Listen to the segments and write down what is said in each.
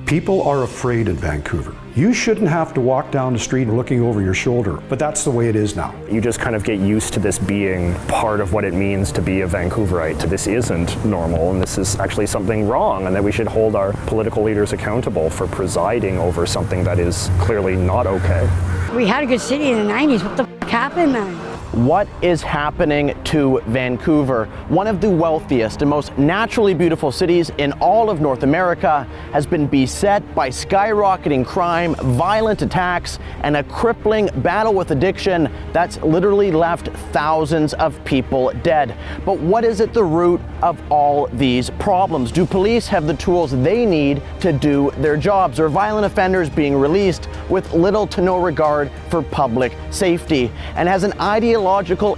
People are afraid in Vancouver. You shouldn't have to walk down the street looking over your shoulder, but that's the way it is now. You just kind of get used to this being part of what it means to be a Vancouverite. This isn't normal, and this is actually something wrong, and that we should hold our political leaders accountable for presiding over something that is clearly not okay. We had a good city in the 90s. What the f*** happened, man? What is happening to Vancouver? One of the wealthiest and most naturally beautiful cities in all of North America has been beset by skyrocketing crime, violent attacks, and a crippling battle with addiction that's literally left thousands of people dead. But what is at the root of all these problems? Do police have the tools they need to do their jobs? Are violent offenders being released with little to no regard for public safety? And has an ideological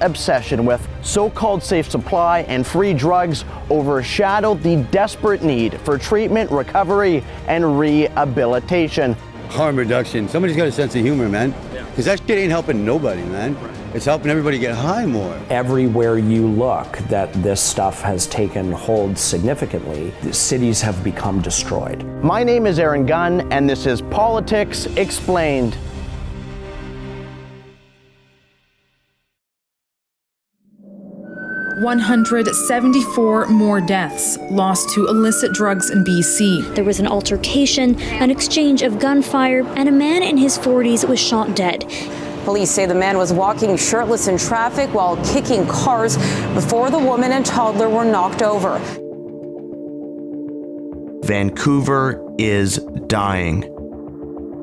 obsession with so-called safe supply and free drugs overshadowed the desperate need for treatment, recovery, and rehabilitation? Harm reduction. Somebody's got a sense of humor, man. Because that shit ain't helping nobody, man. It's helping everybody get high more. Everywhere you look that this stuff has taken hold significantly, the cities have become destroyed. My name is Aaron Gunn, and this is Politics Explained. $174 more deaths lost to illicit drugs in BC. There was an altercation, an exchange of gunfire, and a man in his 40s was shot dead. Police say the man was walking shirtless in traffic while kicking cars before the woman and toddler were knocked over. Vancouver is dying.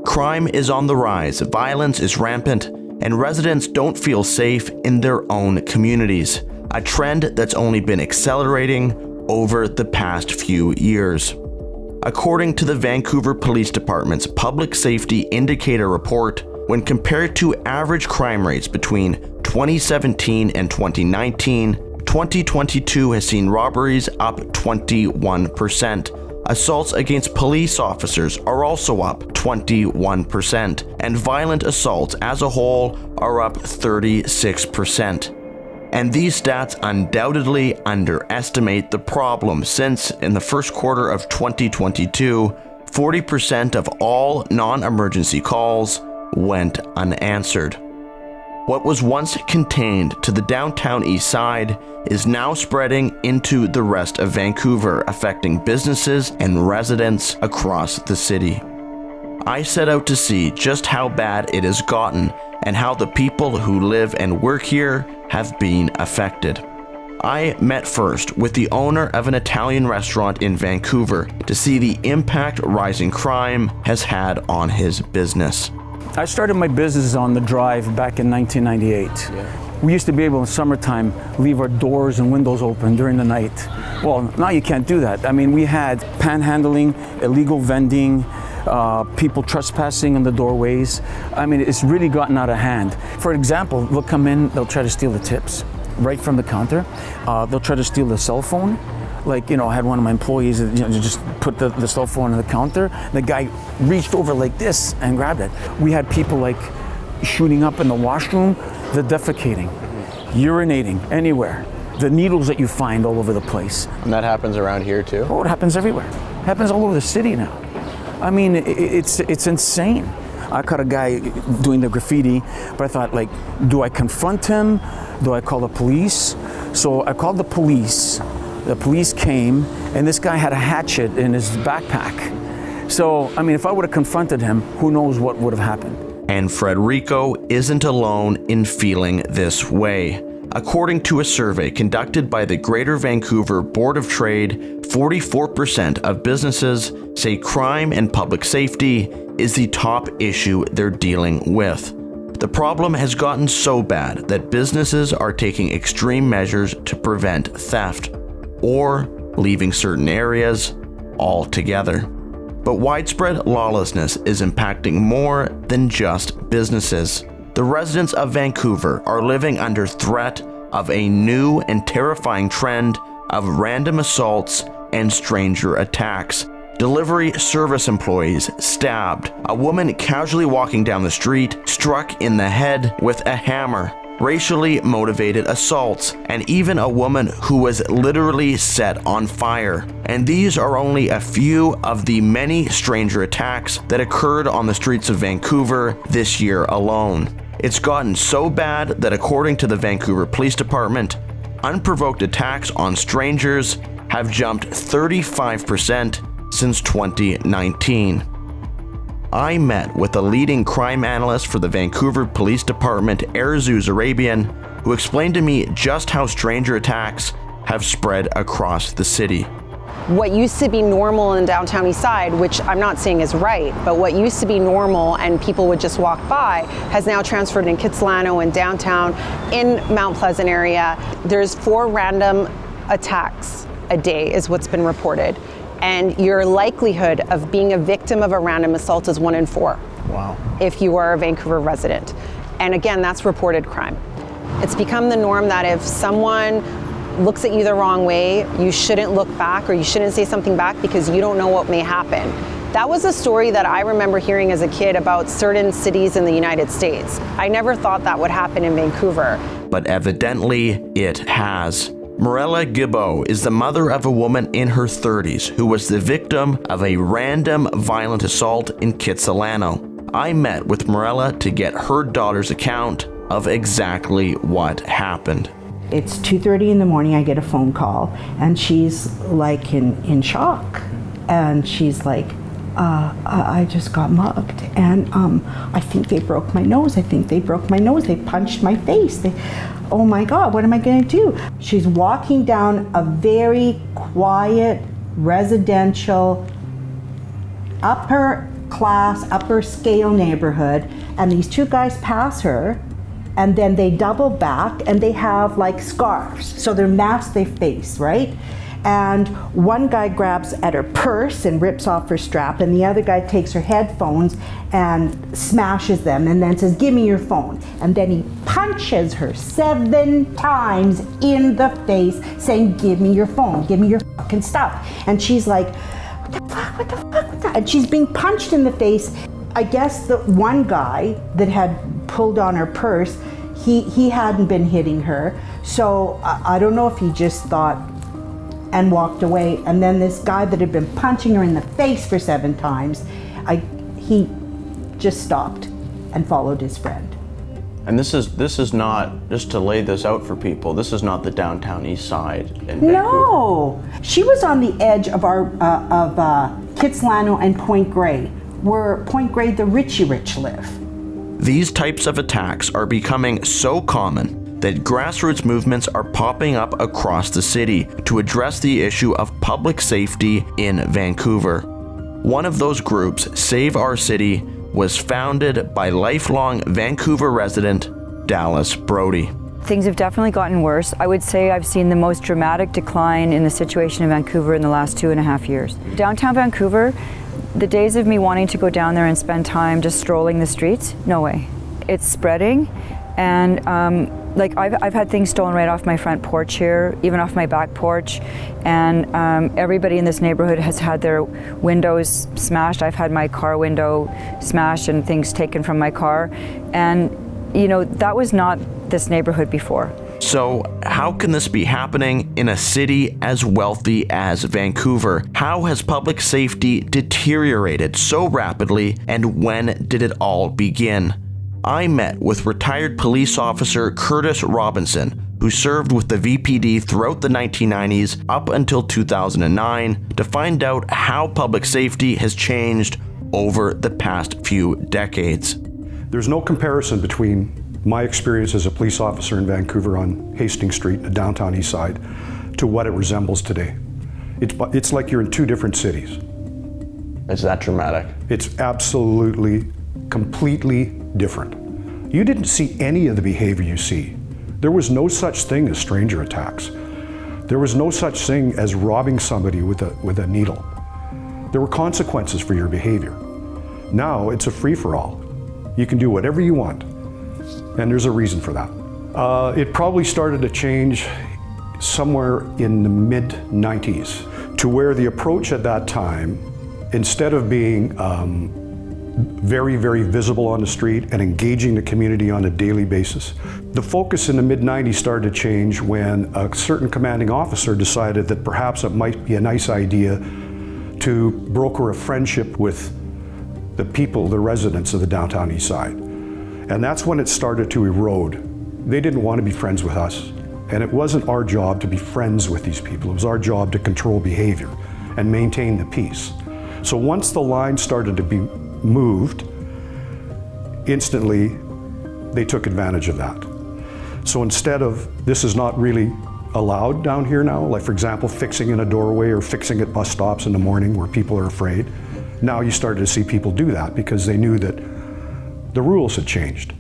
Crime is on the rise, violence is rampant, and residents don't feel safe in their own communities. A trend that's only been accelerating over the past few years. According to the Vancouver Police Department's Public Safety Indicator Report, when compared to average crime rates between 2017 and 2019, 2022 has seen robberies up 21%. Assaults against police officers are also up 21%, and violent assaults as a whole are up 36%. And these stats undoubtedly underestimate the problem, since in the first quarter of 2022, 40% of all non-emergency calls went unanswered. What was once contained to the downtown east side is now spreading into the rest of Vancouver, affecting businesses and residents across the city. I set out to see just how bad it has gotten and how the people who live and work here have been affected. I met first with the owner of an Italian restaurant in Vancouver to see the impact rising crime has had on his business. I started my business on the Drive back in 1998. We used to be able in summertime leave our doors and windows open during the night. Well, now you can't do that. I mean, we had panhandling, illegal vending, people trespassing in the doorways. I mean, it's really gotten out of hand. For example, they'll come in, they'll try to steal the tips right from the counter. They'll try to steal the cell phone. Like, you know, I had one of my employees just put the cell phone on the counter. The guy reached over like this and grabbed it. We had people like shooting up in the washroom, the defecating, urinating anywhere. The needles that you find all over the place. And that happens around here too? Oh, it happens everywhere. It happens all over the city now. I mean, it's insane. I caught a guy doing the graffiti, but I thought, like, do I confront him? Do I call the police? So I called the police. The police came, and this guy had a hatchet in his backpack. So, I mean, if I would have confronted him, who knows what would have happened. And Frederico isn't alone in feeling this way. According to a survey conducted by the Greater Vancouver Board of Trade, 44% of businesses say crime and public safety is the top issue they're dealing with. The problem has gotten so bad that businesses are taking extreme measures to prevent theft, or leaving certain areas altogether. But widespread lawlessness is impacting more than just businesses. The residents of Vancouver are living under threat of a new and terrifying trend of random assaults and stranger attacks. Delivery service employees stabbed. A woman casually walking down the street struck in the head with a hammer. racially motivated assaults, and even a woman who was literally set on fire. And these are only a few of the many stranger attacks that occurred on the streets of Vancouver this year alone. It's gotten so bad that according to the Vancouver Police Department, unprovoked attacks on strangers have jumped 35% since 2019. I met with a leading crime analyst for the Vancouver Police Department, Arzu Zarabian, who explained to me just how stranger attacks have spread across the city. What used to be normal in the downtown east side, which I'm not saying is right, but what used to be normal and people would just walk by has now transferred in Kitsilano and downtown, in Mount Pleasant area. There's 4 random attacks a day is what's been reported. And your likelihood of being a victim of a random assault is 1 in 4. Wow. If you are a Vancouver resident. And again, that's reported crime. It's become the norm that if someone looks at you the wrong way, you shouldn't look back or you shouldn't say something back because you don't know what may happen. That was a story that I remember hearing as a kid about certain cities in the United States. I never thought that would happen in Vancouver. But evidently, it has. Morella Gibbo is the mother of a woman in her 30s who was the victim of a random violent assault in Kitsilano. I met with Morella to get her daughter's account of exactly what happened. It's 2:30 in the morning, I get a phone call, and she's like in shock. And she's like, I just got mugged, and I think they broke my nose. They punched my face. Oh my God, what am I gonna do? She's walking down a very quiet, residential, upper class, upper scale neighborhood, and these 2 guys pass her, and then they double back and they have like scarves. So they're masked their face, right? And one guy grabs at her purse and rips off her strap, and the other guy takes her headphones and smashes them and then says, give me your phone. And then he punches her 7 times in the face saying, give me your phone, give me your fucking stuff. And she's like, what the fuck? And she's being punched in the face. I guess the one guy that had pulled on her purse, he hadn't been hitting her. So I don't know if he just thought and walked away. And then this guy that had been punching her in the face for 7 times, he just stopped and followed his friend. And this is not, just to lay this out for people, this is not the downtown east side in Vancouver. No, she was on the edge of Kitsilano and Point Grey, where Point Grey the Richie Rich live. These types of attacks are becoming so common that grassroots movements are popping up across the city to address the issue of public safety in Vancouver. One of those groups, Save Our City, was founded by lifelong Vancouver resident Dallas Brody. Things have definitely gotten worse. I would say I've seen the most dramatic decline in the situation in Vancouver in the last 2.5 years. Downtown Vancouver, the days of me wanting to go down there and spend time just strolling the streets, no way. It's spreading, and like I've had things stolen right off my front porch here, even off my back porch, and everybody in this neighborhood has had their windows smashed. I've had my car window smashed and things taken from my car, and you know, that was not this neighborhood before. So how can this be happening in a city as wealthy as Vancouver? How has public safety deteriorated so rapidly, and when did it all begin? I met with retired police officer Curtis Robinson, who served with the VPD throughout the 1990s up until 2009, to find out how public safety has changed over the past few decades. There's no comparison between my experience as a police officer in Vancouver on Hastings Street, the downtown east side, to what it resembles today. It's like you're in 2 different cities. It's that dramatic. It's absolutely, completely different. You didn't see any of the behavior you see. There was no such thing as stranger attacks. There was no such thing as robbing somebody with a needle. There were consequences for your behavior. Now it's a free-for-all. You can do whatever you want, and there's a reason for that. It probably started to change somewhere in the mid-90s, to where the approach at that time, instead of being very, very visible on the street and engaging the community on a daily basis. The focus in the mid-90s started to change when a certain commanding officer decided that perhaps it might be a nice idea to broker a friendship with the people, the residents of the downtown east side. And that's when it started to erode. They didn't want to be friends with us. And it wasn't our job to be friends with these people. It was our job to control behavior and maintain the peace. So once the line started to be moved, instantly they took advantage of that. So instead of, this is not really allowed down here now, like for example, fixing in a doorway or fixing at bus stops in the morning where people are afraid, now you started to see people do that because they knew that the rules had changed.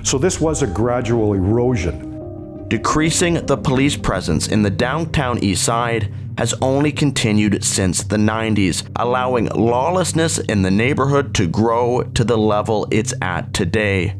So this was a gradual erosion. Decreasing the police presence in the downtown east side has only continued since the 90s, allowing lawlessness in the neighborhood to grow to the level it's at today.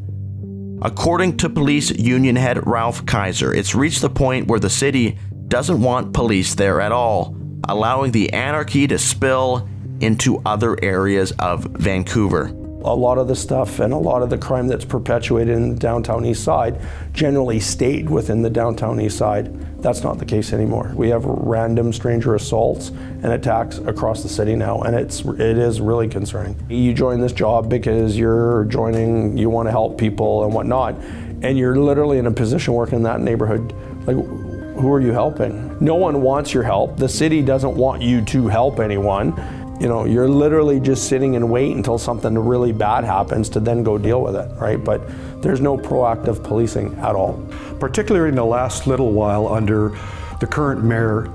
According to police union head Ralph Kaiser, it's reached the point where the city doesn't want police there at all, allowing the anarchy to spill into other areas of Vancouver. A lot of the stuff and a lot of the crime that's perpetuated in the downtown east side generally stayed within the downtown east side. That's not the case anymore. We have random stranger assaults and attacks across the city now, and it is really concerning. You join this job because you're joining, you want to help people and whatnot, and you're literally in a position working in that neighborhood. Like, who are you helping? No one wants your help. The city doesn't want you to help anyone. You know, you're literally just sitting and wait until something really bad happens to then go deal with it, right? But there's no proactive policing at all. Particularly in the last little while under the current mayor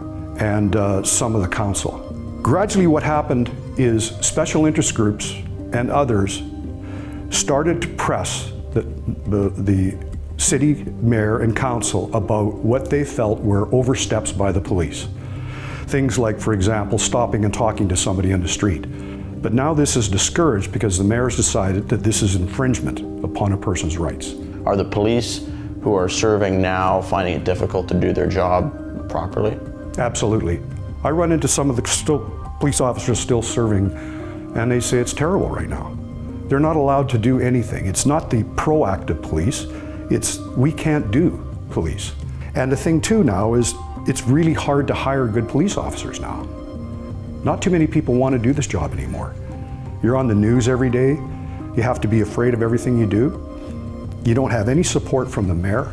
and some of the council. Gradually what happened is special interest groups and others started to press the city mayor and council about what they felt were oversteps by the police. Things like, for example, stopping and talking to somebody on the street. But now this is discouraged because the mayor's decided that this is infringement upon a person's rights. Are the police who are serving now finding it difficult to do their job properly? Absolutely. I run into some of the police officers still serving, and they say it's terrible right now. They're not allowed to do anything. It's not the proactive police, it's we can't do police. And the thing too now is it's really hard to hire good police officers now. Not too many people want to do this job anymore. You're on the news every day. You have to be afraid of everything you do. You don't have any support from the mayor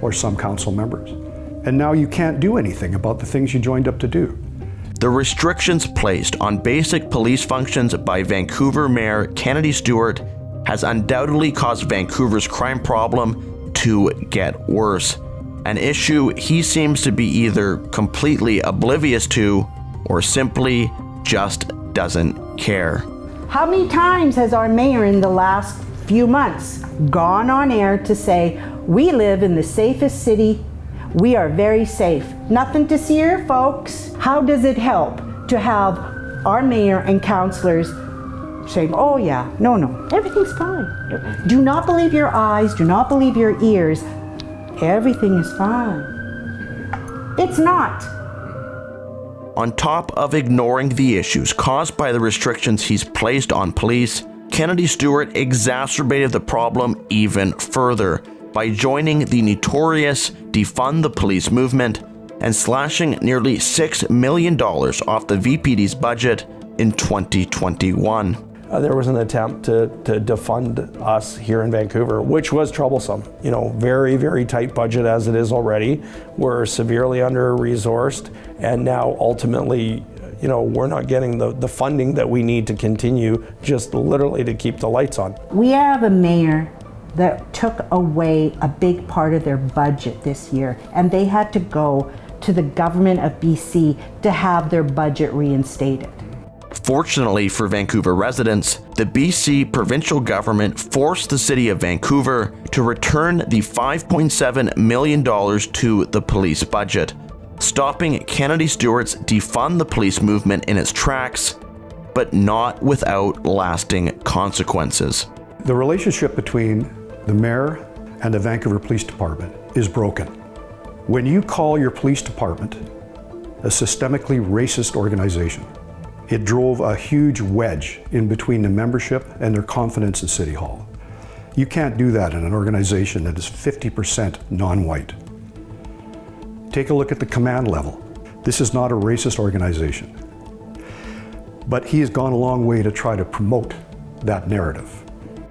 or some council members. And now you can't do anything about the things you joined up to do. The restrictions placed on basic police functions by Vancouver Mayor Kennedy Stewart has undoubtedly caused Vancouver's crime problem to get worse. An issue he seems to be either completely oblivious to or simply just doesn't care. How many times has our mayor in the last few months gone on air to say, we live in the safest city, we are very safe. Nothing to see here, folks. How does it help to have our mayor and councillors saying, oh yeah, no, everything's fine. Do not believe your eyes, do not believe your ears. Everything is fine. It's not. On top of ignoring the issues caused by the restrictions he's placed on police, Kennedy Stewart exacerbated the problem even further by joining the notorious Defund the Police movement and slashing nearly $6 million off the VPD's budget in 2021. There was an attempt to defund us here in Vancouver, which was troublesome. You know, very, very tight budget as it is already. We're severely under-resourced, and now ultimately, you know, we're not getting the funding that we need to continue just literally to keep the lights on. We have a mayor that took away a big part of their budget this year, and they had to go to the government of BC to have their budget reinstated. Fortunately for Vancouver residents, the BC provincial government forced the city of Vancouver to return the $5.7 million to the police budget, stopping Kennedy Stewart's Defund the Police movement in its tracks, but not without lasting consequences. The relationship between the mayor and the Vancouver Police Department is broken. When you call your police department a systemically racist organization, It drove a huge wedge in between the membership and their confidence in City Hall. You can't do that in an organization that is 50% non-white. Take a look at the command level. This is not a racist organization. But he has gone a long way to try to promote that narrative.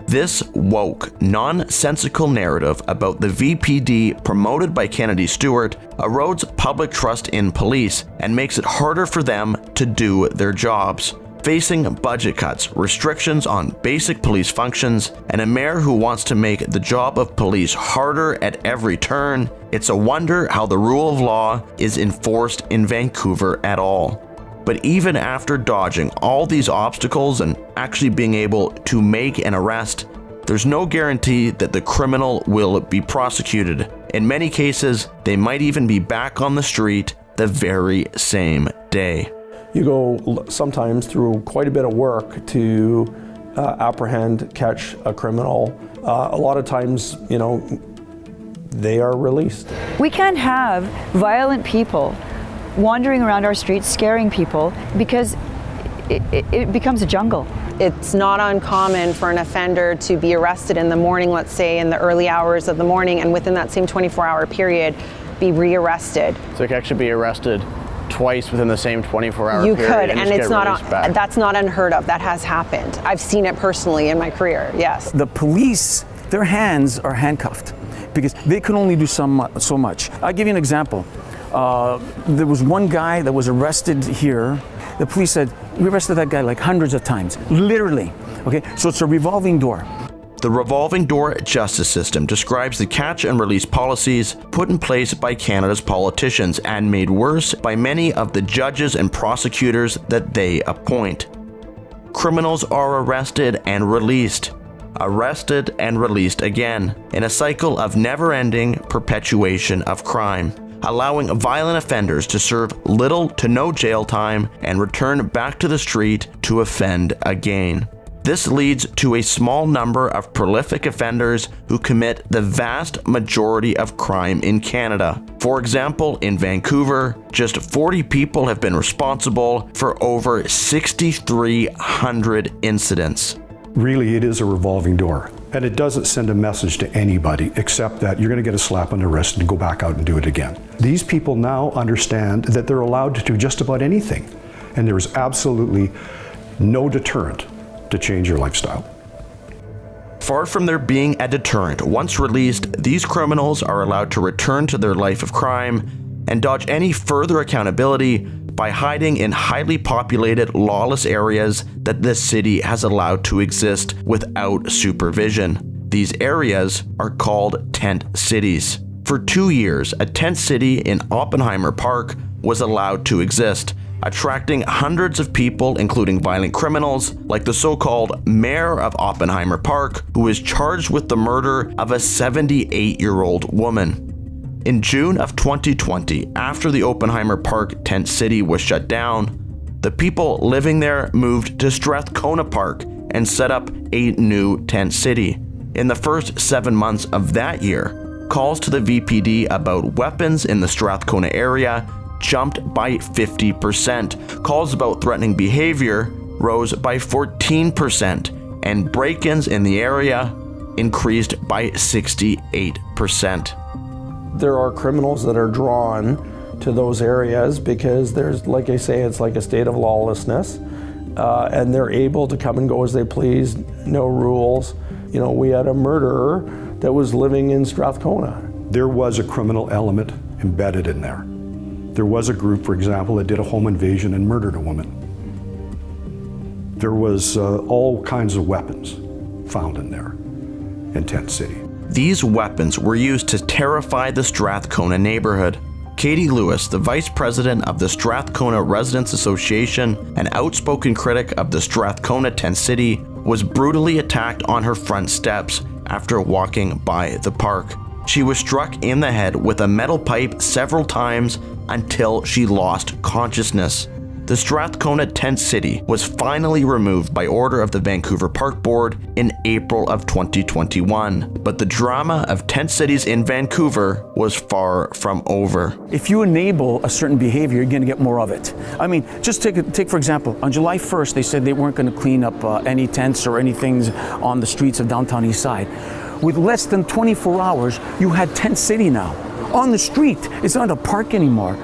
This woke, nonsensical narrative about the VPD promoted by Kennedy Stewart erodes public trust in police and makes it harder for them to do their jobs. Facing budget cuts, restrictions on basic police functions, and a mayor who wants to make the job of police harder at every turn, it's a wonder how the rule of law is enforced in Vancouver at all. But even after dodging all these obstacles and actually being able to make an arrest, there's no guarantee that the criminal will be prosecuted. In many cases, they might even be back on the street the very same day. You go sometimes through quite a bit of work to apprehend, catch a criminal. A lot of times, they are released. We can't have violent people wandering around our streets scaring people because it becomes a jungle. It's not uncommon for an offender to be arrested in the morning, let's say in the early hours of the morning, and within that same 24-hour period be rearrested. So you can actually be arrested twice within the same 24-hour period. You could, and it's that's not unheard of. That has happened. I've seen it personally in my career, yes. The police, their hands are handcuffed because they can only do so much. I'll give you an example. There was one guy that was arrested here. The police said, we arrested that guy like hundreds of times, literally. Okay, so it's a revolving door. The revolving door justice system describes the catch and release policies put in place by Canada's politicians and made worse by many of the judges and prosecutors that they appoint. Criminals are arrested and released again, in a cycle of never-ending perpetuation of crime, allowing violent offenders to serve little to no jail time and return back to the street to offend again. This leads to a small number of prolific offenders who commit the vast majority of crime in Canada. For example, in Vancouver, just 40 people have been responsible for over 6,300 incidents. Really, it is a revolving door. And it doesn't send a message to anybody except that you're going to get a slap on the wrist and go back out and do it again. These people now understand that they're allowed to do just about anything. And there is absolutely no deterrent to change your lifestyle. Far from there being a deterrent, once released, these criminals are allowed to return to their life of crime and dodge any further accountability by hiding in highly populated, lawless areas that this city has allowed to exist without supervision. These areas are called tent cities. For 2 years, a tent city in Oppenheimer Park was allowed to exist, attracting hundreds of people, including violent criminals, like the so-called mayor of Oppenheimer Park, who is charged with the murder of a 78-year-old woman. In June of 2020, after the Oppenheimer Park tent city was shut down, the people living there moved to Strathcona Park and set up a new tent city. In the first 7 months of that year, calls to the VPD about weapons in the Strathcona area jumped by 50%. Calls about threatening behavior rose by 14%, and break-ins in the area increased by 68%. There are criminals that are drawn to those areas because there's, like I say, it's like a state of lawlessness, and they're able to come and go as they please, no rules. We had a murderer that was living in Strathcona. There was a criminal element embedded in there. There was a group, for example, that did a home invasion and murdered a woman. There was all kinds of weapons found in there in Tent City. These weapons were used to terrify the Strathcona neighborhood. Katie Lewis, the vice president of the Strathcona Residents Association, an outspoken critic of the Strathcona tent city, was brutally attacked on her front steps after walking by the park. She was struck in the head with a metal pipe several times until she lost consciousness. the Strathcona Tent City was finally removed by order of the Vancouver Park Board in April of 2021. But the drama of tent cities in Vancouver was far from over. If you enable a certain behavior, you're going to get more of it. I mean, just take for example, on July 1st, they said they weren't going to clean up any tents or any things on the streets of downtown East Side. With less than 24 hours, you had Tent City now. On the street, it's not a park anymore.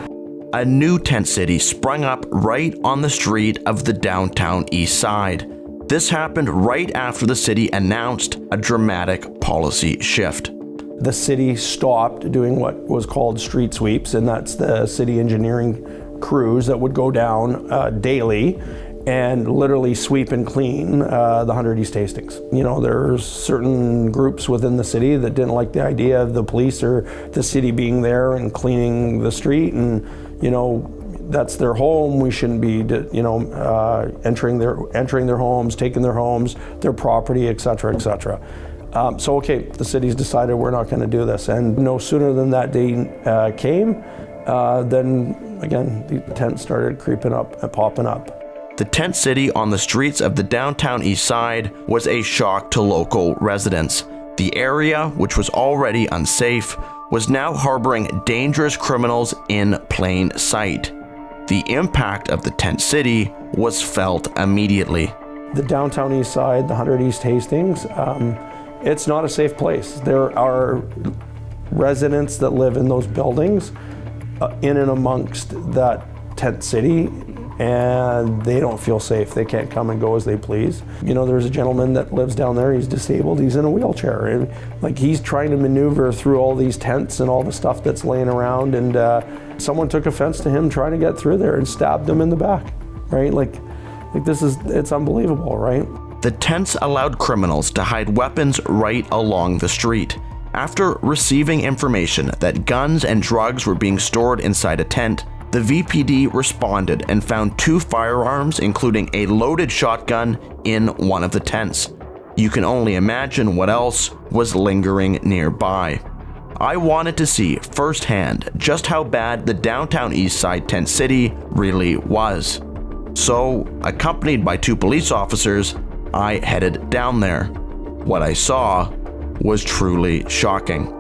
A new tent city sprung up right on the street of the downtown East Side. This happened right after the city announced a dramatic policy shift. The city stopped doing what was called street sweeps, and that's the city engineering crews that would go down daily and literally sweep and clean the 100 East Hastings. You know, there's certain groups within the city that didn't like the idea of the police or the city being there and cleaning the street, and you know, that's their home. We shouldn't be, you know, entering their homes, taking their homes, their property, etc., etc. So okay, the city's decided we're not going to do this, and no sooner than that day came, then again the tents started creeping up and popping up. The tent city on the streets of the downtown East Side was a shock to local residents. The area, which was already unsafe, was now harboring dangerous criminals in plain sight. The impact of the tent city was felt immediately. The downtown East Side, the 100 East Hastings, it's not a safe place. There are residents that live in those buildings in and amongst that tent city, and they don't feel safe. They can't come and go as they please. You know, there's a gentleman that lives down there, he's disabled, he's in a wheelchair, and like he's trying to maneuver through all these tents and all the stuff that's laying around, and someone took offense to him trying to get through there and stabbed him in the back, right? Like it's unbelievable, right? The tents allowed criminals to hide weapons right along the street. After receiving information that guns and drugs were being stored inside a tent, the VPD responded and found 2 firearms, including a loaded shotgun, in one of the tents. You can only imagine what else was lingering nearby. I wanted to see firsthand just how bad the downtown East Side tent city really was. So, accompanied by 2 police officers, I headed down there. What I saw was truly shocking.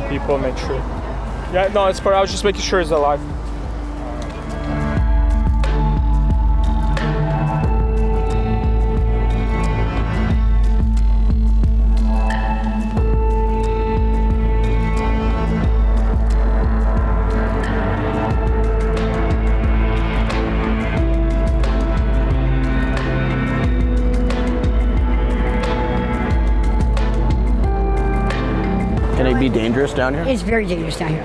People make sure. Yeah, no, it's part. I was just making sure he's alive. Can it be dangerous down here? It's very dangerous down here.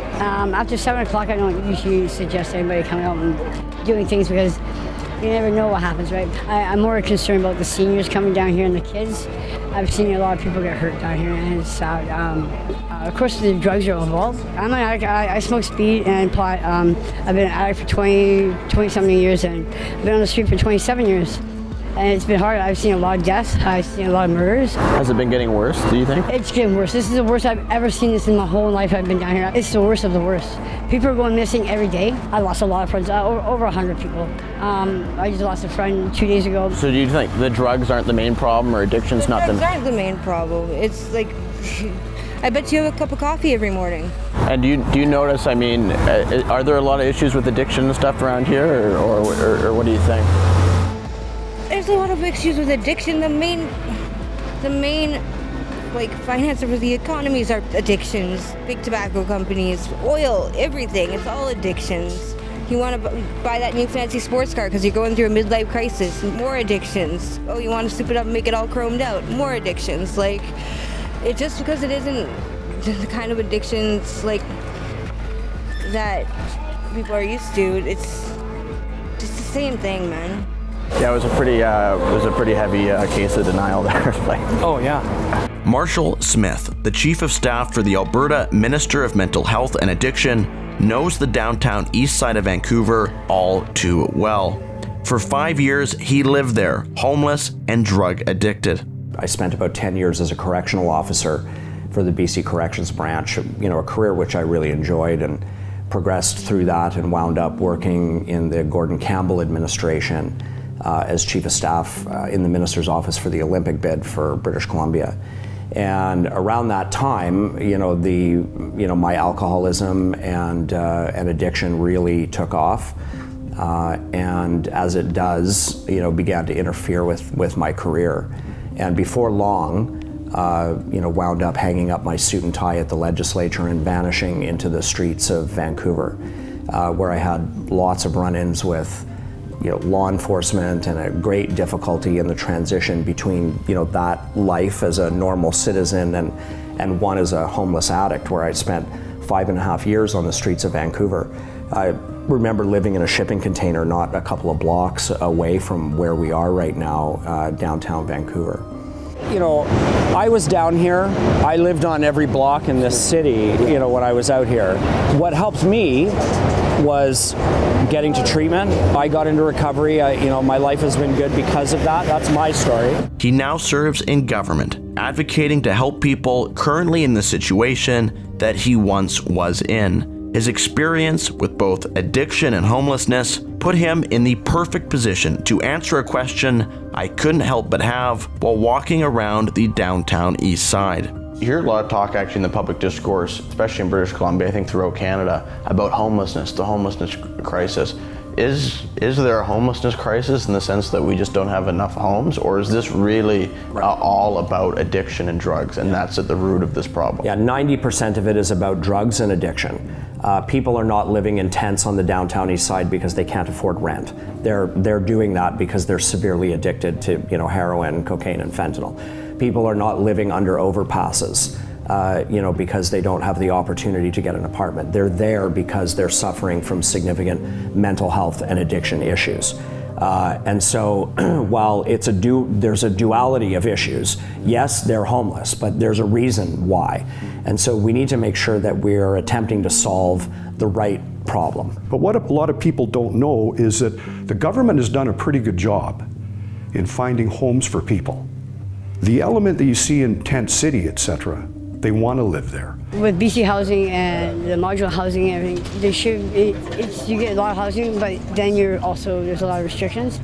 After 7 o'clock, I don't usually suggest anybody coming out and doing things because you never know what happens, right? I'm more concerned about the seniors coming down here and the kids. I've seen a lot of people get hurt down here, and it's sad. Of course, the drugs are involved. I'm an addict. I smoke speed and pot. I've been an addict for 20-something years, and I've been on the street for 27 years. And it's been hard. I've seen a lot of deaths. I've seen a lot of murders. Has it been getting worse, do you think? It's getting worse. This is the worst I've ever seen this in my whole life I've been down here. It's the worst of the worst. People are going missing every day. I lost a lot of friends, over 100 people. I just lost a friend 2 days ago. So do you think the drugs aren't the main problem, or addiction's not the... Drugs aren't the main problem. It's like, I bet you have a cup of coffee every morning. And do you notice, I mean, are there a lot of issues with addiction and stuff around here, or what do you think? There's a lot of issues with addiction. The main like finance over the economies are addictions. Big tobacco companies, oil, everything. It's all addictions. You want to buy that new fancy sports car because you're going through a midlife crisis. More addictions. Oh, you want to soup it up and make it all chromed out. More addictions. Like, it just because it isn't the kind of addictions like that people are used to. It's just the same thing, man. Yeah, it was a pretty heavy case of denial there. Oh yeah. Marshall Smith, the Chief of Staff for the Alberta Minister of Mental Health and Addiction, knows the downtown east side of Vancouver all too well. For 5 years, he lived there, homeless and drug addicted. I spent about 10 years as a correctional officer for the BC Corrections Branch, a career which I really enjoyed, and progressed through that and wound up working in the Gordon Campbell administration as Chief of Staff in the Minister's Office for the Olympic bid for British Columbia. And around that time, my alcoholism and addiction really took off, and as it does, began to interfere with my career. And before long, wound up hanging up my suit and tie at the legislature and vanishing into the streets of Vancouver, where I had lots of run-ins with law enforcement and a great difficulty in the transition between that life as a normal citizen and one as a homeless addict, where I spent 5.5 years on the streets of Vancouver. I remember living in a shipping container not a couple of blocks away from where we are right now, downtown Vancouver. I was down here. I lived on every block in this city, when I was out here. What helped me was getting to treatment. I got into recovery. My life has been good because of that. That's my story. He now serves in government, advocating to help people currently in the situation that he once was in. His experience with both addiction and homelessness put him in the perfect position to answer a question I couldn't help but have while walking around the downtown east side. You hear a lot of talk actually in the public discourse, especially in British Columbia, I think throughout Canada, about homelessness, the homelessness crisis. Is there a homelessness crisis in the sense that we just don't have enough homes, or is this really all about addiction and drugs, and that's at the root of this problem? Yeah, 90% of it is about drugs and addiction. People are not living in tents on the downtown east side because they can't afford rent. They're doing that because they're severely addicted to heroin, cocaine, and fentanyl. People are not living under overpasses. Because they don't have the opportunity to get an apartment. They're there because they're suffering from significant mental health and addiction issues. And so while there's a duality of issues, yes, they're homeless, but there's a reason why. And so we need to make sure that we're attempting to solve the right problem. But what a lot of people don't know is that the government has done a pretty good job in finding homes for people. The element that you see in Tent City, etc., they want to live there. With BC housing and the modular housing and everything, you get a lot of housing, but then there's a lot of restrictions.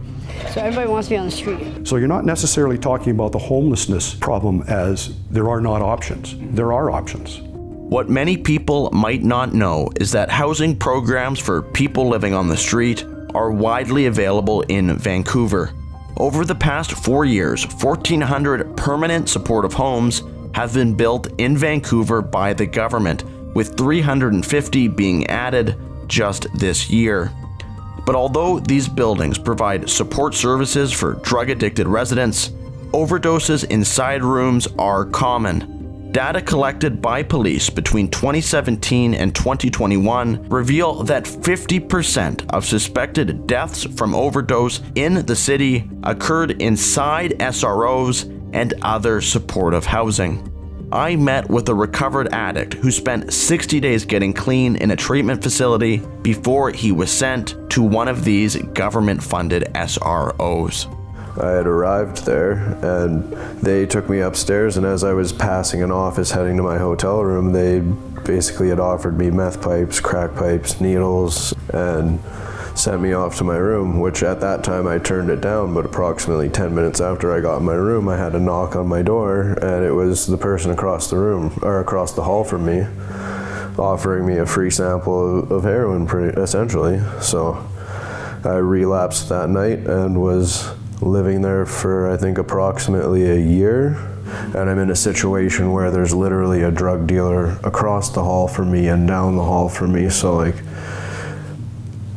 So everybody wants to be on the street. So you're not necessarily talking about the homelessness problem as there are not options. There are options. What many people might not know is that housing programs for people living on the street are widely available in Vancouver. Over the past 4 years, 1,400 permanent supportive homes have been built in Vancouver by the government, with 350 being added just this year. But although these buildings provide support services for drug-addicted residents, overdoses inside rooms are common. Data collected by police between 2017 and 2021 reveal that 50% of suspected deaths from overdose in the city occurred inside SROs and other supportive housing. I met with a recovered addict who spent 60 days getting clean in a treatment facility before he was sent to one of these government-funded SROs. I had arrived there and they took me upstairs, and as I was passing an office heading to my hotel room, they basically had offered me meth pipes, crack pipes, needles, and sent me off to my room, which at that time I turned it down, but approximately 10 minutes after I got in my room, I had a knock on my door, and it was the person across the room, or across the hall from me, offering me a free sample of heroin, essentially. So I relapsed that night and was living there for, I think, approximately a year. and I'm in a situation where there's literally a drug dealer across the hall from me and down the hall from me, so like,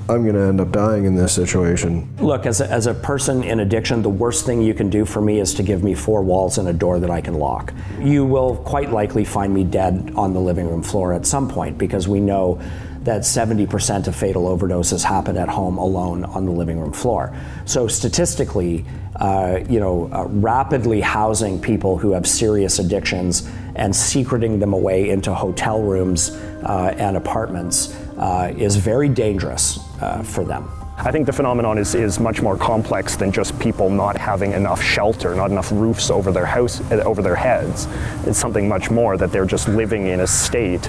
I'm gonna end up dying in this situation. Look, as a person in addiction, the worst thing you can do for me is to give me 4 walls and a door that I can lock. You will quite likely find me dead on the living room floor at some point, because we know that 70% of fatal overdoses happen at home alone on the living room floor. So statistically, rapidly housing people who have serious addictions and secreting them away into hotel rooms and apartments is very dangerous for them. I think the phenomenon is much more complex than just people not having enough shelter, not enough roofs over their house, over their heads. It's something much more that they're just living in a state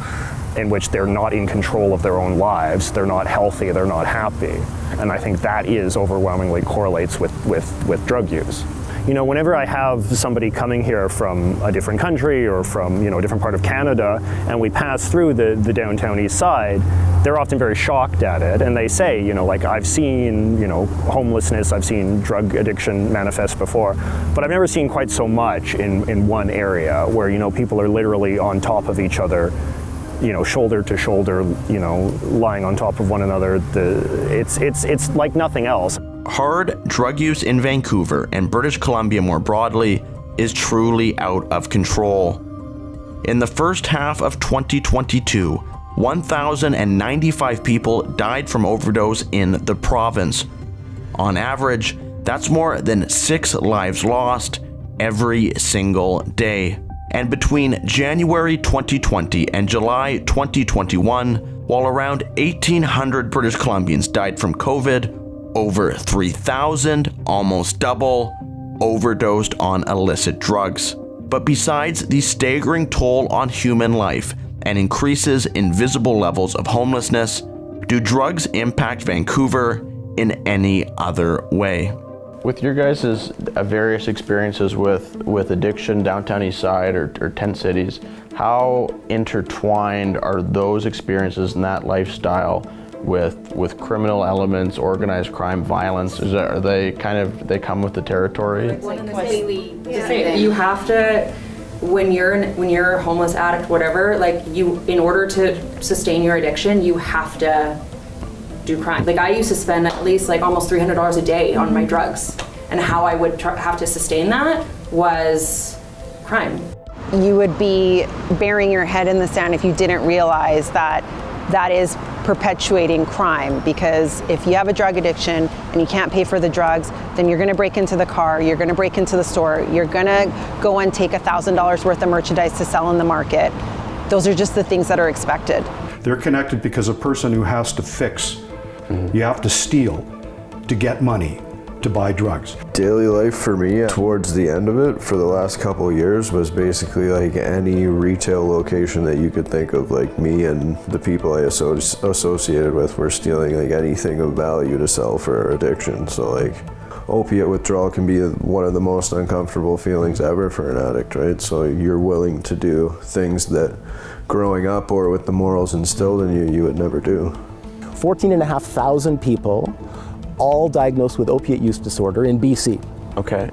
in which they're not in control of their own lives, they're not healthy, they're not happy. And I think that overwhelmingly correlates with drug use. You know, whenever I have somebody coming here from a different country or from, a different part of Canada, and we pass through the downtown east side, they're often very shocked at it, and they say, I've seen, homelessness, I've seen drug addiction manifest before, but I've never seen quite so much in one area where, people are literally on top of each other, shoulder to shoulder, lying on top of one another. It's like nothing else. Hard drug use in Vancouver and British Columbia more broadly is truly out of control. In the first half of 2022, 1,095 people died from overdose in the province. On average, that's more than 6 lives lost every single day. And between January 2020 and July 2021, while around 1,800 British Columbians died from COVID, over 3,000, almost double, overdosed on illicit drugs. But besides the staggering toll on human life and increases in visible levels of homelessness, do drugs impact Vancouver in any other way? With your guys' various experiences with addiction, downtown east side or tent cities, how intertwined are those experiences and that lifestyle with criminal elements, organized crime, violence? Are they come with the territory? You have to, when you're a homeless addict, whatever, in order to sustain your addiction, you have to do crime. I used to spend at least almost $300 a day on my drugs, and how I would have to sustain that was crime. You would be burying your head in the sand if you didn't realize that is perpetuating crime, because if you have a drug addiction and you can't pay for the drugs, then you're going to break into the car, you're going to break into the store, you're going to go and take $1,000 worth of merchandise to sell in the market. Those are just the things that are expected. They're connected because a person who has to fix, you have to steal to get money to buy drugs. Daily life for me towards the end of it for the last couple of years was basically any retail location that you could think of. Me and the people I associated with were stealing anything of value to sell for our addiction. So opiate withdrawal can be one of the most uncomfortable feelings ever for an addict, right? So you're willing to do things that growing up or with the morals instilled in you would never do. 14,500 people all diagnosed with opiate use disorder in BC. Okay.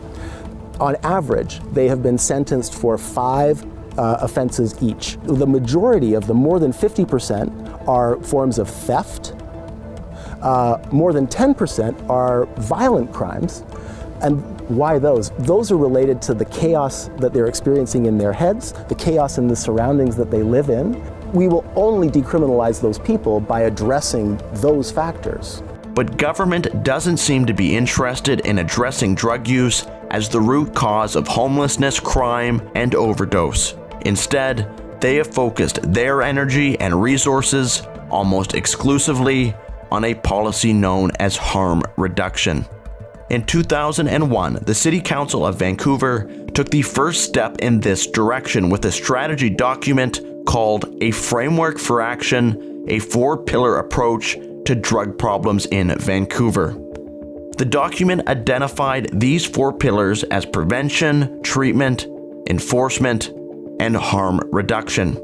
On average, they have been sentenced for 5 offenses each. The majority of them, more than 50%, are forms of theft. More than 10% are violent crimes. And why those? Those are related to the chaos that they're experiencing in their heads, the chaos in the surroundings that they live in. We will only decriminalize those people by addressing those factors. But government doesn't seem to be interested in addressing drug use as the root cause of homelessness, crime, and overdose. Instead, they have focused their energy and resources almost exclusively on a policy known as harm reduction. In 2001, the City Council of Vancouver took the first step in this direction with a strategy document called A Framework for Action, a 4-pillar approach to drug problems in Vancouver. The document identified these 4 pillars as prevention, treatment, enforcement, and harm reduction.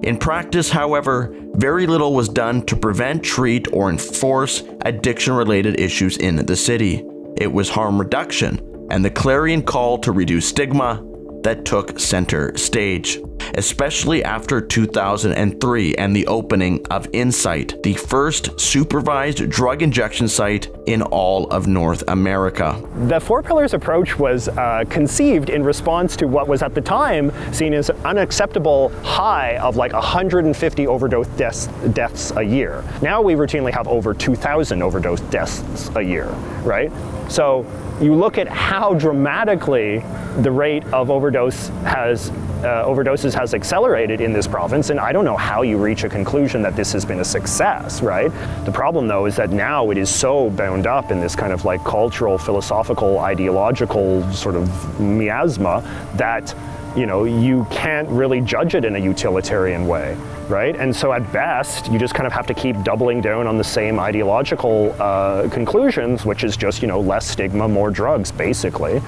In practice, however, very little was done to prevent, treat, or enforce addiction-related issues in the city. It was harm reduction and the clarion call to reduce stigma, that took center stage, especially after 2003 and the opening of Insight, the first supervised drug injection site in all of North America. The Four Pillars approach was conceived in response to what was at the time seen as an unacceptable high of like 150 overdose deaths a year. Now we routinely have over 2,000 overdose deaths a year, right? So you look at how dramatically the rate of overdoses has accelerated in this province, and I don't know how you reach a conclusion that this has been a success, right? The problem, though, is that now it is so bound up in this kind of like cultural, philosophical, ideological sort of miasma that, you know, you can't really judge it in a utilitarian way, right? And so at best, you just kind of have to keep doubling down on the same ideological conclusions, which is just, you know, less stigma, more drugs, basically.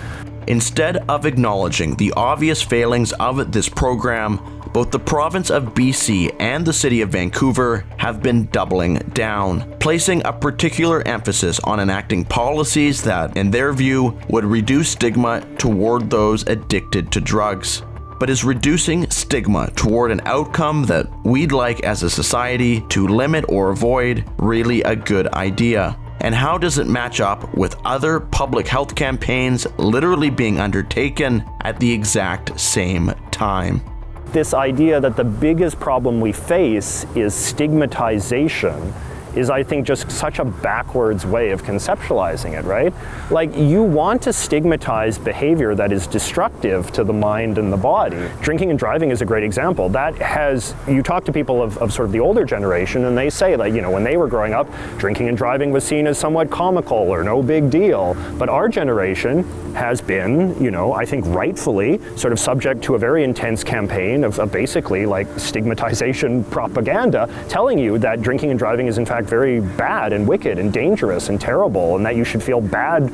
Instead of acknowledging the obvious failings of this program, both the province of BC and the city of Vancouver have been doubling down, placing a particular emphasis on enacting policies that, in their view, would reduce stigma toward those addicted to drugs. But is reducing stigma toward an outcome that we'd like as a society to limit or avoid really a good idea? And how does it match up with other public health campaigns literally being undertaken at the exact same time? This idea that the biggest problem we face is stigmatization is, I think, just such a backwards way of conceptualizing it, right? Like, you want to stigmatize behavior that is destructive to the mind and the body. Drinking and driving is a great example. That has, you talk to people of sort of the older generation, and they say, like, you know, when they were growing up, drinking and driving was seen as somewhat comical or no big deal. But our generation has been, you know, I think rightfully sort of subject to a very intense campaign of basically like stigmatization propaganda, telling you that drinking and driving is in fact very bad and wicked and dangerous and terrible, and that you should feel bad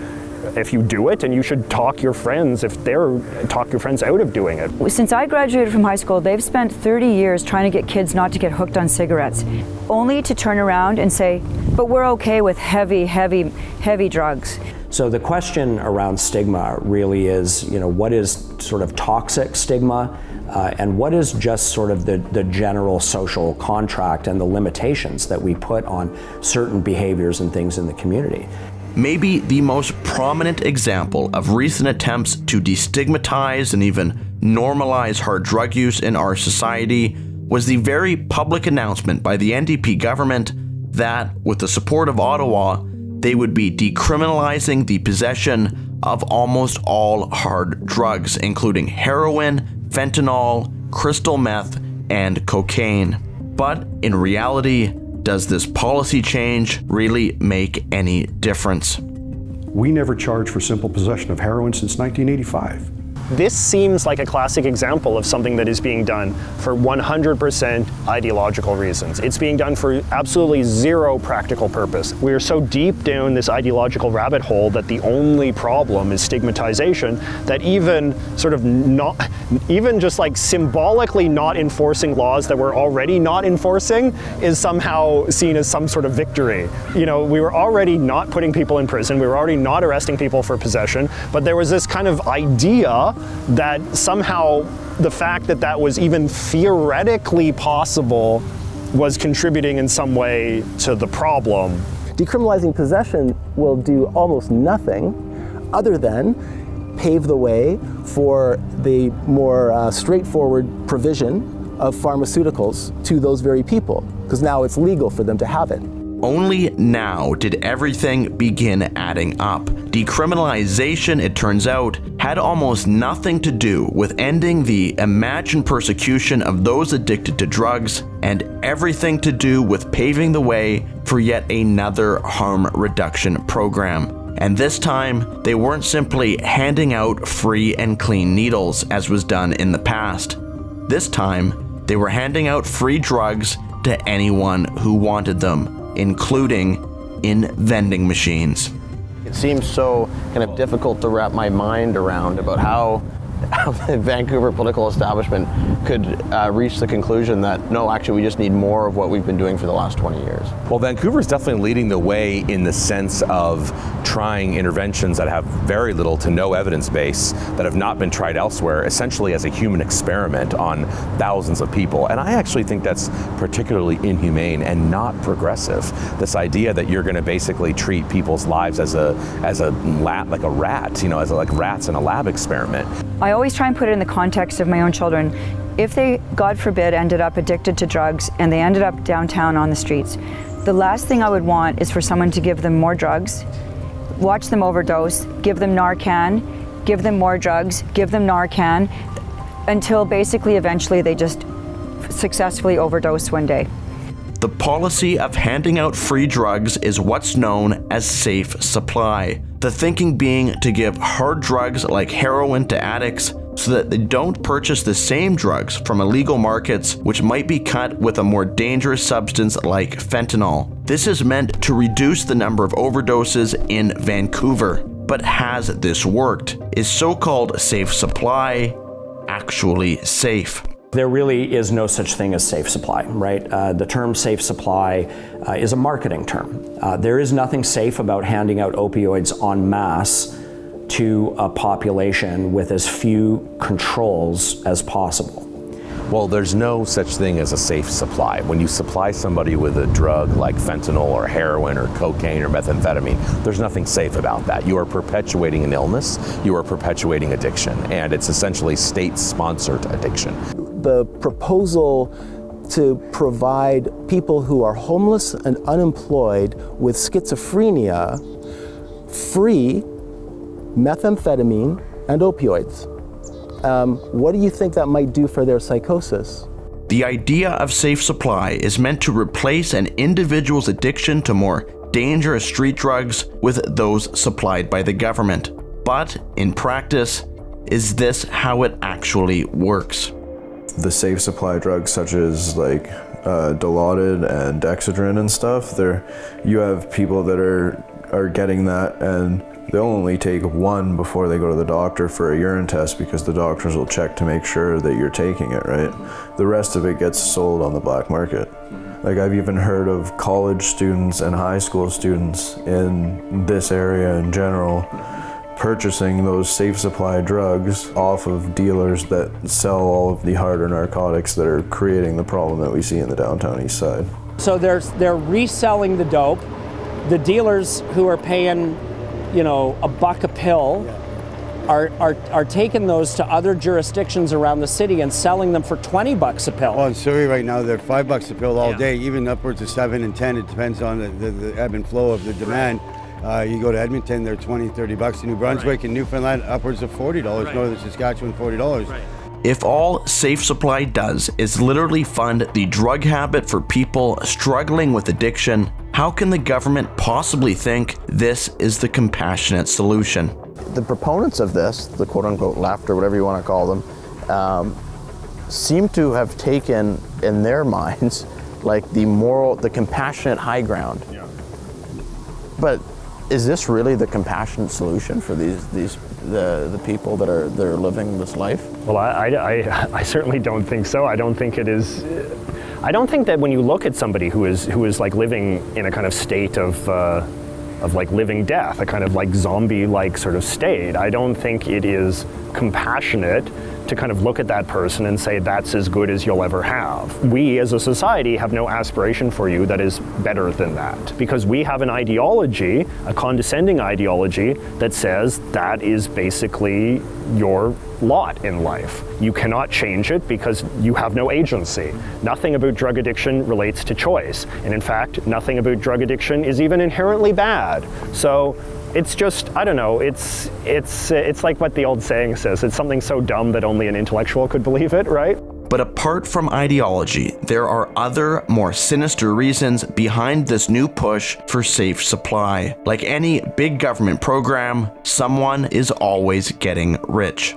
if you do it, and you should talk your friends out of doing it. Since I graduated from high school, they've spent 30 years trying to get kids not to get hooked on cigarettes, only to turn around and say, but we're okay with heavy drugs. So the question around stigma really is, you know, what is sort of toxic stigma? And what is just sort of the general social contract and the limitations that we put on certain behaviors and things in the community? Maybe the most prominent example of recent attempts to destigmatize and even normalize hard drug use in our society was the very public announcement by the NDP government that, with the support of Ottawa, they would be decriminalizing the possession of almost all hard drugs, including heroin, fentanyl, crystal meth, and cocaine. But in reality, does this policy change really make any difference? We never charged for simple possession of heroin since 1985. This seems like a classic example of something that is being done for 100% ideological reasons. It's being done for absolutely zero practical purpose. We are so deep down this ideological rabbit hole that the only problem is stigmatization, that even just like symbolically not enforcing laws that we're already not enforcing is somehow seen as some sort of victory. You know, we were already not putting people in prison, we were already not arresting people for possession, but there was this kind of idea that somehow the fact that that was even theoretically possible was contributing in some way to the problem. Decriminalizing possession will do almost nothing other than pave the way for the more straightforward provision of pharmaceuticals to those very people, because now it's legal for them to have it. Only now did everything begin adding up. Decriminalization, it turns out, had almost nothing to do with ending the imagined persecution of those addicted to drugs, and everything to do with paving the way for yet another harm reduction program. And this time, they weren't simply handing out free and clean needles, as was done in the past. This time, they were handing out free drugs to anyone who wanted them, including in vending machines. It seems so kind of difficult to wrap my mind around about how the Vancouver political establishment could reach the conclusion that, no, actually we just need more of what we've been doing for the last 20 years? Well, Vancouver is definitely leading the way in the sense of trying interventions that have very little to no evidence base, that have not been tried elsewhere, essentially as a human experiment on thousands of people. And I actually think that's particularly inhumane and not progressive. This idea that you're going to basically treat people's lives as a lab, like a rat, you know, as like rats in a lab experiment. I always try and put it in the context of my own children. If they, God forbid, ended up addicted to drugs and they ended up downtown on the streets, the last thing I would want is for someone to give them more drugs, watch them overdose, give them Narcan, give them more drugs, give them Narcan, until basically eventually they just successfully overdose one day. The policy of handing out free drugs is what's known as safe supply. The thinking being to give hard drugs like heroin to addicts so that they don't purchase the same drugs from illegal markets, which might be cut with a more dangerous substance like fentanyl. This is meant to reduce the number of overdoses in Vancouver. But has this worked? Is so-called safe supply actually safe? There really is no such thing as safe supply, right? The term safe supply is a marketing term. There is nothing safe about handing out opioids en masse to a population with as few controls as possible. Well, there's no such thing as a safe supply. When you supply somebody with a drug like fentanyl or heroin or cocaine or methamphetamine, there's nothing safe about that. You are perpetuating an illness, you are perpetuating addiction, and it's essentially state-sponsored addiction. The proposal to provide people who are homeless and unemployed with schizophrenia free methamphetamine and opioids. What do you think that might do for their psychosis? The idea of safe supply is meant to replace an individual's addiction to more dangerous street drugs with those supplied by the government. But in practice, is this how it actually works? The safe supply drugs such as like Dilaudid and Excedrin and stuff, you have people that are getting that and they'll only take one before they go to the doctor for a urine test because the doctors will check to make sure that you're taking it, right? The rest of it gets sold on the black market. Like I've even heard of college students and high school students in this area in general purchasing those safe supply drugs off of dealers that sell all of the harder narcotics that are creating the problem that we see in the downtown east side. So they're reselling the dope. The dealers who are paying, you know, $1 a pill are taking those to other jurisdictions around the city and selling them for $20 a pill. Well, in Surrey right now, they're $5 a pill all day, even upwards of 7 and 10. It depends on the ebb and flow of the demand. You go to Edmonton, they're $20, $30. In New Brunswick and Newfoundland, upwards of $40. Northern Saskatchewan, $40. If all safe supply does is literally fund the drug habit for people struggling with addiction, how can the government possibly think this is the compassionate solution? The proponents of this, the quote-unquote left or whatever you want to call them, seem to have taken in their minds like the compassionate high ground. Yeah. But is this really the compassionate solution for the people that are living this life? Well, I certainly don't think so. I don't think it is. I don't think that when you look at somebody who is like living in a kind of state of like living death, a kind of like zombie-like sort of state, I don't think it is compassionate to kind of look at that person and say that's as good as you'll ever have. We as a society have no aspiration for you that is better than that, because we have an ideology, a condescending ideology, that says that is basically your lot in life. You cannot change it because you have no agency. Nothing about drug addiction relates to choice. And in fact, nothing about drug addiction is even inherently bad. So it's just, I don't know, it's like what the old saying says, it's something so dumb that only an intellectual could believe it, right? But apart from ideology, there are other, more sinister reasons behind this new push for safe supply. Like any big government program, someone is always getting rich.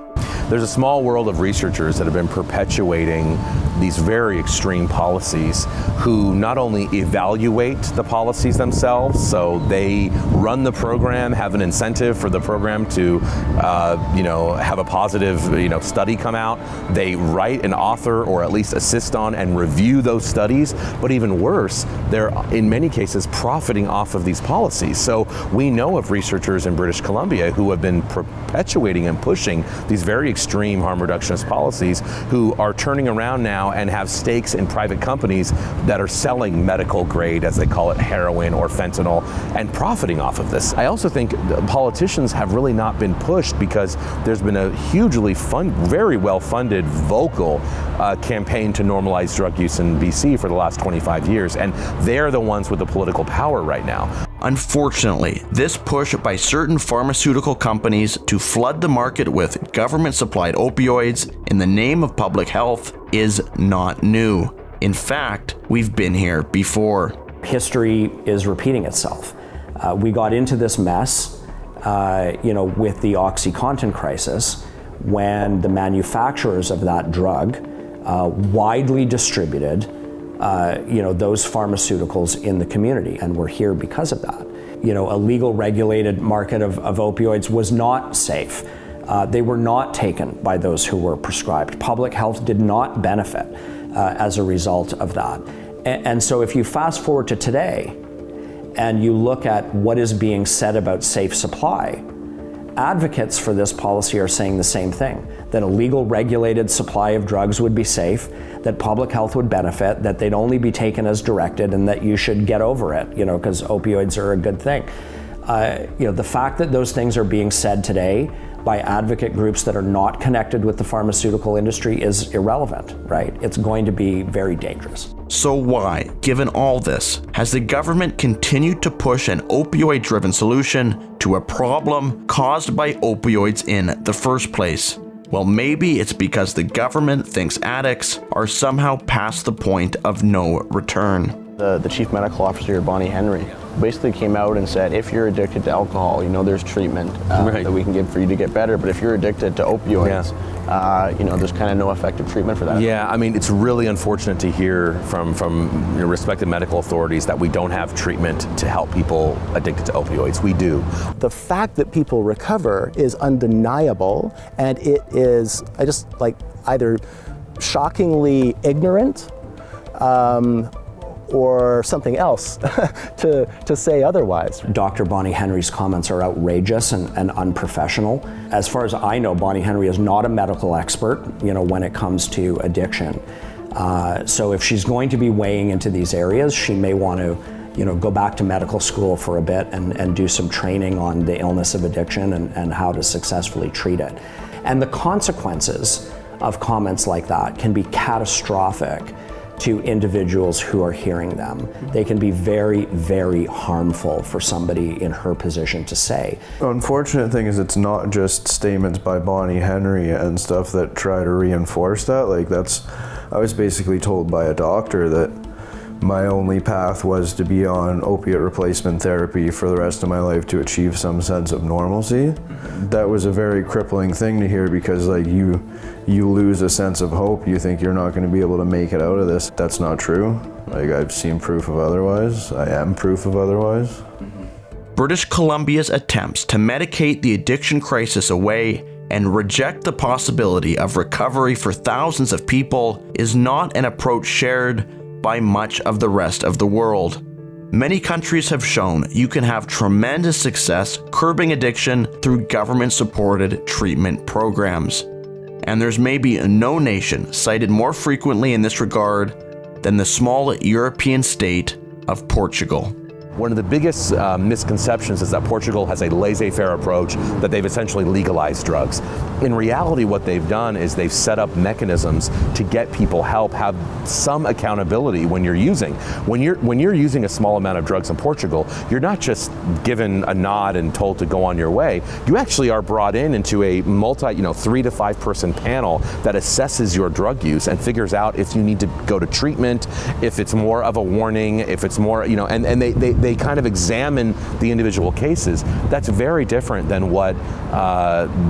There's a small world of researchers that have been perpetuating these very extreme policies who not only evaluate the policies themselves, so they run the program, have an incentive for the program to have a positive study come out. They write and author or at least assist on and review those studies, but even worse, they're in many cases profiting off of these policies. So we know of researchers in British Columbia who have been perpetuating and pushing these very extreme harm reductionist policies who are turning around now and have stakes in private companies that are selling medical grade, as they call it, heroin or fentanyl, and profiting off of this. I also think politicians have really not been pushed because there's been a hugely very well-funded, vocal campaign to normalize drug use in BC for the last 25 years, and they're the ones with the political power right now. Unfortunately, this push by certain pharmaceutical companies to flood the market with government-supplied opioids in the name of public health is not new. In fact, we've been here before. History is repeating itself. We got into this mess, with the OxyContin crisis, when the manufacturers of that drug widely distributed those pharmaceuticals in the community, and we're here because of that. A legal regulated market of opioids was not safe. They were not taken by those who were prescribed. Public health did not benefit as a result of that. And so if you fast forward to today and you look at what is being said about safe supply, advocates for this policy are saying the same thing, that a legal regulated supply of drugs would be safe, that public health would benefit, that they'd only be taken as directed, and that you should get over it, because opioids are a good thing. The fact that those things are being said today by advocate groups that are not connected with the pharmaceutical industry is irrelevant, right? It's going to be very dangerous. So why, given all this, has the government continued to push an opioid-driven solution to a problem caused by opioids in the first place? Well, maybe it's because the government thinks addicts are somehow past the point of no return. The chief medical officer, Bonnie Henry, basically came out and said, if you're addicted to alcohol, there's treatment that we can give for you to get better. But if you're addicted to opioids, there's kind of no effective treatment for that. Yeah, I mean, it's really unfortunate to hear from respected medical authorities that we don't have treatment to help people addicted to opioids. We do. The fact that people recover is undeniable, and it is either shockingly ignorant or something else to say otherwise. Dr. Bonnie Henry's comments are outrageous and unprofessional. As far as I know, Bonnie Henry is not a medical expert, when it comes to addiction. So if she's going to be weighing into these areas, she may want to go back to medical school for a bit and do some training on the illness of addiction and how to successfully treat it. And the consequences of comments like that can be catastrophic to individuals who are hearing them. They can be very, very harmful for somebody in her position to say. The unfortunate thing is it's not just statements by Bonnie Henry and stuff that try to reinforce that. I was basically told by a doctor that my only path was to be on opiate replacement therapy for the rest of my life to achieve some sense of normalcy. That was a very crippling thing to hear because you lose a sense of hope. You think you're not going to be able to make it out of this. That's not true. I've seen proof of otherwise. I am proof of otherwise. British Columbia's attempts to medicate the addiction crisis away and reject the possibility of recovery for thousands of people is not an approach shared by much of the rest of the world. Many countries have shown you can have tremendous success curbing addiction through government-supported treatment programs. And there's maybe no nation cited more frequently in this regard than the small European state of Portugal. One of the biggest misconceptions is that Portugal has a laissez-faire approach, that they've essentially legalized drugs. In reality, what they've done is they've set up mechanisms to get people help, have some accountability when you're using. When you're using a small amount of drugs in Portugal, you're not just given a nod and told to go on your way. You actually are brought into a 3 to 5 person panel that assesses your drug use and figures out if you need to go to treatment, if it's more of a warning, if it's more, and they they kind of examine the individual cases. That's very different than what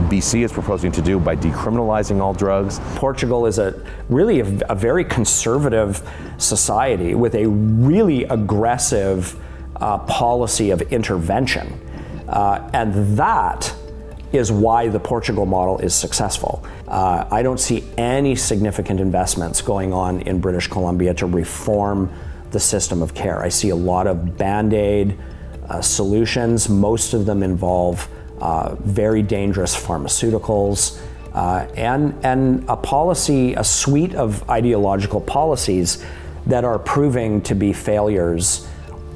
BC is proposing to do by decriminalizing all drugs. Portugal is really a very conservative society with a really aggressive policy of intervention. And that is why the Portugal model is successful. I don't see any significant investments going on in British Columbia to reform the system of care. I see a lot of Band-Aid solutions. Most of them involve very dangerous pharmaceuticals and a suite of ideological policies that are proving to be failures,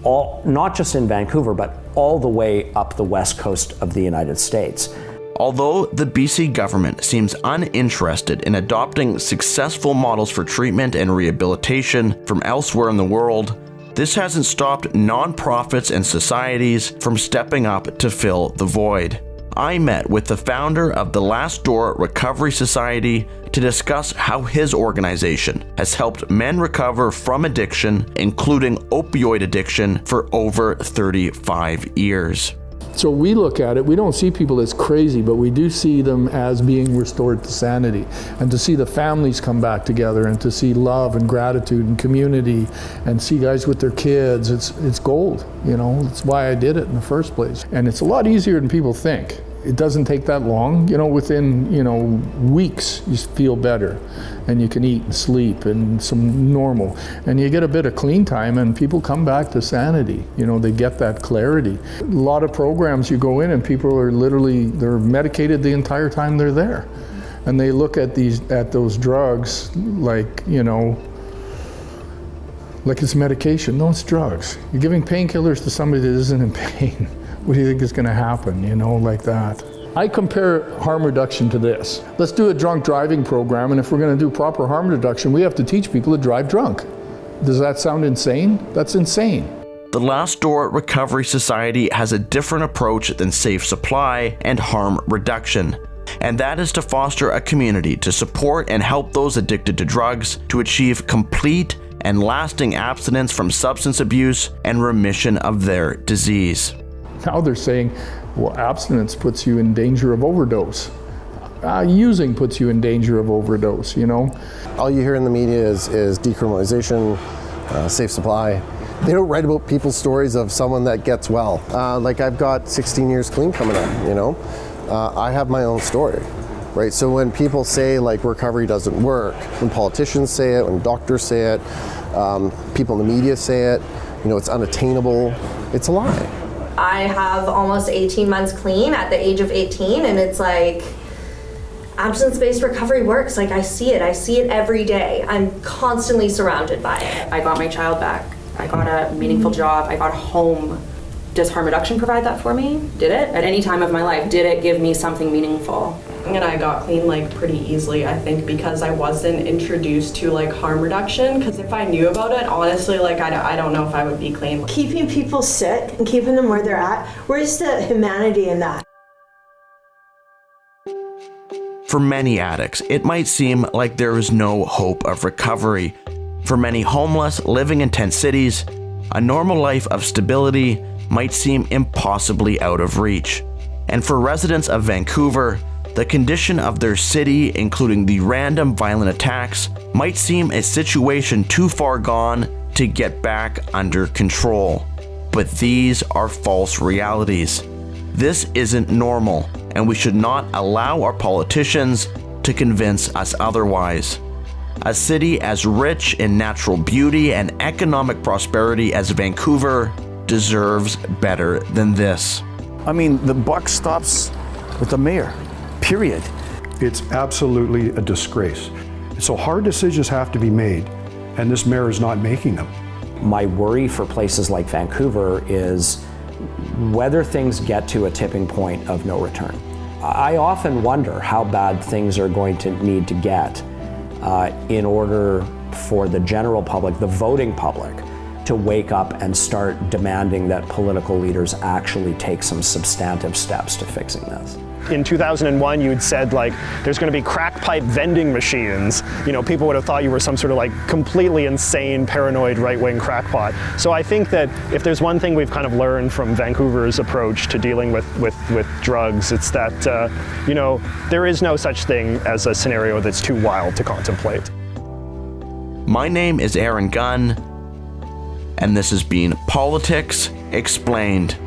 not just in Vancouver, but all the way up the west coast of the United States. Although the BC government seems uninterested in adopting successful models for treatment and rehabilitation from elsewhere in the world, this hasn't stopped nonprofits and societies from stepping up to fill the void. I met with the founder of the Last Door Recovery Society to discuss how his organization has helped men recover from addiction, including opioid addiction, for over 35 years. So we look at it, we don't see people as crazy, but we do see them as being restored to sanity. And to see the families come back together and to see love and gratitude and community and see guys with their kids, it's gold, you know. That's why I did it in the first place. And it's a lot easier than people think. It doesn't take that long, you know, within, weeks you feel better and you can eat and sleep and some normal. And you get a bit of clean time and people come back to sanity, they get that clarity. A lot of programs you go in and people are they're medicated the entire time they're there. And they look at those drugs like, like it's medication. No, it's drugs. You're giving painkillers to somebody that isn't in pain. What do you think is going to happen, like that? I compare harm reduction to this. Let's do a drunk driving program, and if we're going to do proper harm reduction, we have to teach people to drive drunk. Does that sound insane? That's insane. The Last Door Recovery Society has a different approach than Safe Supply and harm reduction, and that is to foster a community to support and help those addicted to drugs to achieve complete and lasting abstinence from substance abuse and remission of their disease. Now they're saying, well, abstinence puts you in danger of overdose. Using puts you in danger of overdose, All you hear in the media is decriminalization, safe supply. They don't write about people's stories of someone that gets well. Like I've got 16 years clean coming up, I have my own story, right? So when people say like recovery doesn't work, when politicians say it, when doctors say it, people in the media say it, it's unattainable, it's a lie. I have almost 18 months clean at the age of 18, and it's like abstinence-based recovery works. Like I see it every day. I'm constantly surrounded by it. I got my child back. I got a meaningful job. I got a home. Does harm reduction provide that for me? Did it? At any time of my life, did it give me something meaningful? And I got clean pretty easily, I think, because I wasn't introduced to harm reduction. Because if I knew about it, honestly, I don't know if I would be clean. Keeping people sick and keeping them where they're at, where's the humanity in that? For many addicts, it might seem like there is no hope of recovery. For many homeless living in tent cities, a normal life of stability might seem impossibly out of reach. And for residents of Vancouver, the condition of their city, including the random violent attacks, might seem a situation too far gone to get back under control. But these are false realities. This isn't normal, and we should not allow our politicians to convince us otherwise. A city as rich in natural beauty and economic prosperity as Vancouver deserves better than this. I mean, the buck stops with the mayor. Period. It's absolutely a disgrace. So hard decisions have to be made, and this mayor is not making them. My worry for places like Vancouver is whether things get to a tipping point of no return. I often wonder how bad things are going to need to get in order for the general public, the voting public, to wake up and start demanding that political leaders actually take some substantive steps to fixing this. In 2001, you had said like, there's going to be crack pipe vending machines. You know, people would have thought you were some sort of like completely insane, paranoid right-wing crackpot. So I think that if there's one thing we've kind of learned from Vancouver's approach to dealing with drugs, it's that, you know, there is no such thing as a scenario that's too wild to contemplate. My name is Aaron Gunn, and this has been Politics Explained.